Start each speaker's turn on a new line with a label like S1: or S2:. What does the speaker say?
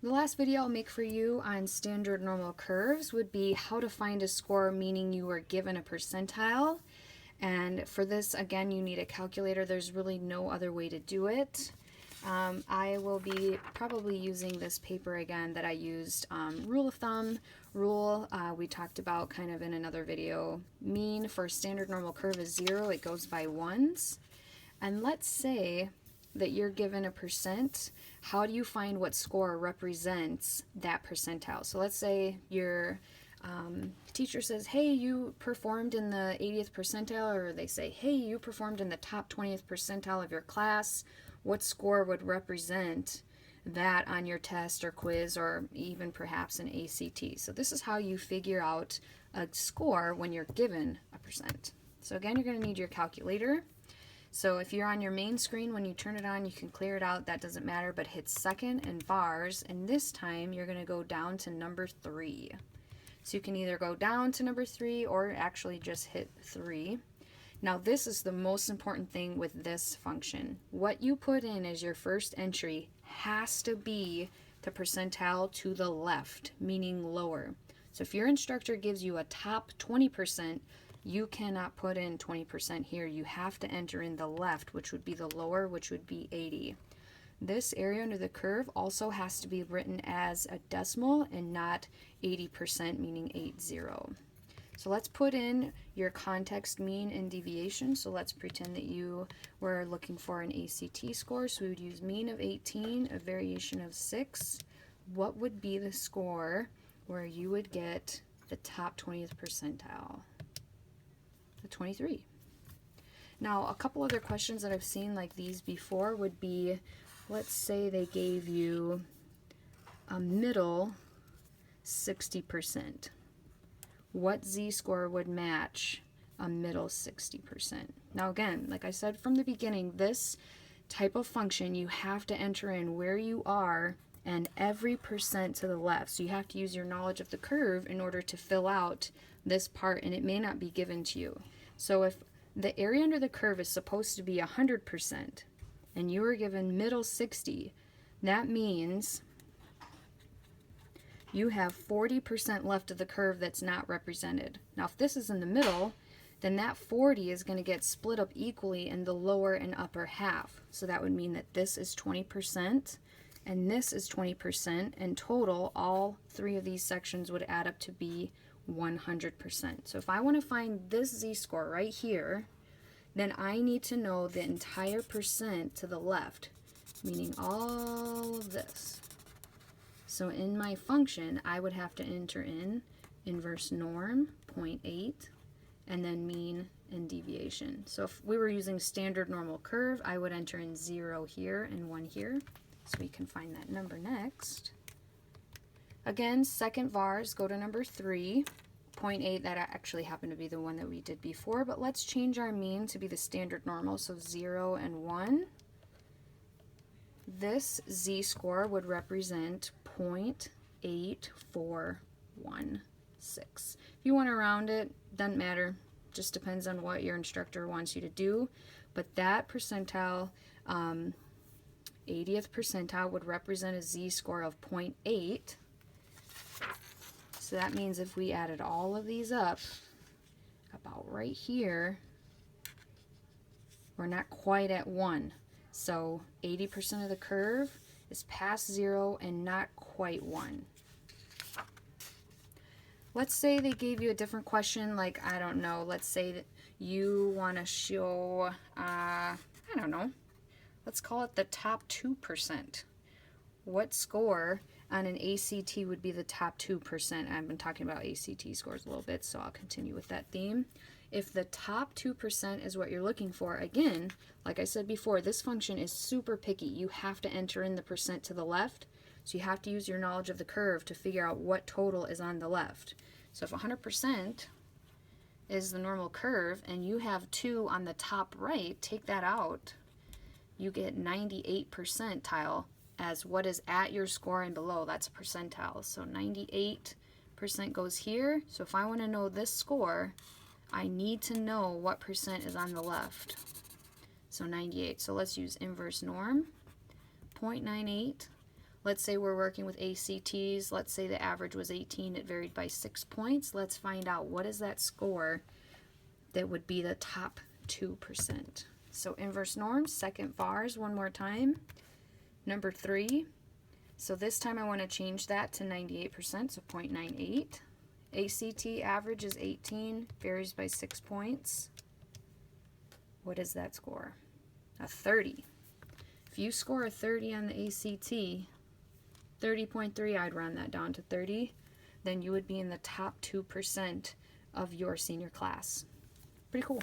S1: The last video I'll make for you on standard normal curves would be how to find a score, meaning you were given a percentile. And for this, again, you need a calculator. There's really no other way to do it. I will be probably using this paper again that I used, rule of thumb rule. We talked about kind of in another video. Mean for standard normal curve is 0. It goes by ones. And let's say that you're given a percent. How do you find what score represents that percentile? So let's say your teacher says, hey, you performed in the 80th percentile, or they say, hey, you performed in the top 20th percentile of your class. What score would represent that on your test or quiz, or even perhaps an ACT? So this is how you figure out a score when you're given a percent. So again, you're going to need your calculator. So if you're on your main screen, when you turn it on, you can clear it out. That doesn't matter, but hit second and bars, and this time you're going to go down to number 3. So you can either go down to number 3 or actually just hit 3. Now this is the most important thing with this function. What you put in as your first entry has to be the percentile to the left, meaning lower. So if your instructor gives you a top 20%, you cannot put in 20% here. You have to enter in the left, which would be the lower, which would be 80. This area under the curve also has to be written as a decimal and not 80%, meaning 80. So let's put in your context mean and deviation. So let's pretend that you were looking for an ACT score. So we would use mean of 18, a variation of 6. What would be the score where you would get the top 20th percentile? The 23. Now, a couple other questions that I've seen like these before would be, let's say they gave you a middle 60%. What z-score would match a middle 60%? Now again, like I said from the beginning, this type of function, you have to enter in where you are and every percent to the left. So you have to use your knowledge of the curve in order to fill out this part, and it may not be given to you. So if the area under the curve is supposed to be 100% and you were given middle 60, that means you have 40% left of the curve that's not represented. Now if this is in the middle, then that 40 is going to get split up equally in the lower and upper half. So that would mean that this is 20% and this is 20%, and total all 3 of these sections would add up to be 100%. So if I want to find this z-score right here, then I need to know the entire percent to the left, meaning all of this. So in my function, I would have to enter in inverse norm, 0.8, and then mean and deviation. So if we were using standard normal curve, I would enter in 0 here and 1 here. So we can find that number next. Again, second vars, go to number 3. 0.8, that actually happened to be the one that we did before, but let's change our mean to be the standard normal, so 0 and 1. This z-score would represent 0.8416. If you want to round it, doesn't matter, just depends on what your instructor wants you to do, but that percentile, 80th percentile, would represent a z-score of 0.8. So that means if we added all of these up, about right here, we're not quite at 1. So 80% of the curve is past 0 and not quite 1. Let's say they gave you a different question, like, I don't know, let's say that you want to show, I don't know, let's call it the top 2%. What score on an ACT would be the top 2%? I've been talking about ACT scores a little bit, so I'll continue with that theme. If the top 2% is what you're looking for, again, like I said before, this function is super picky. You have to enter in the percent to the left, so you have to use your knowledge of the curve to figure out what total is on the left. So if 100% is the normal curve and you have 2 on the top right, take that out, you get 98 percentile as what is at your score and below. That's a percentile. So 98% goes here. So if I want to know this score, I need to know what percent is on the left. So 98. So let's use inverse norm. 0.98 Let's say we're working with ACTs. Let's say the average was 18. It varied by 6 points. Let's find out what is that score that would be the top 2%. So inverse norms, second vars one more time. Number 3. So this time I want to change that to 98%, so 0.98. ACT average is 18, varies by 6 points. What is that score? A 30. If you score a 30 on the ACT, 30.3, I'd round that down to 30, then you would be in the top 2% of your senior class. Pretty cool.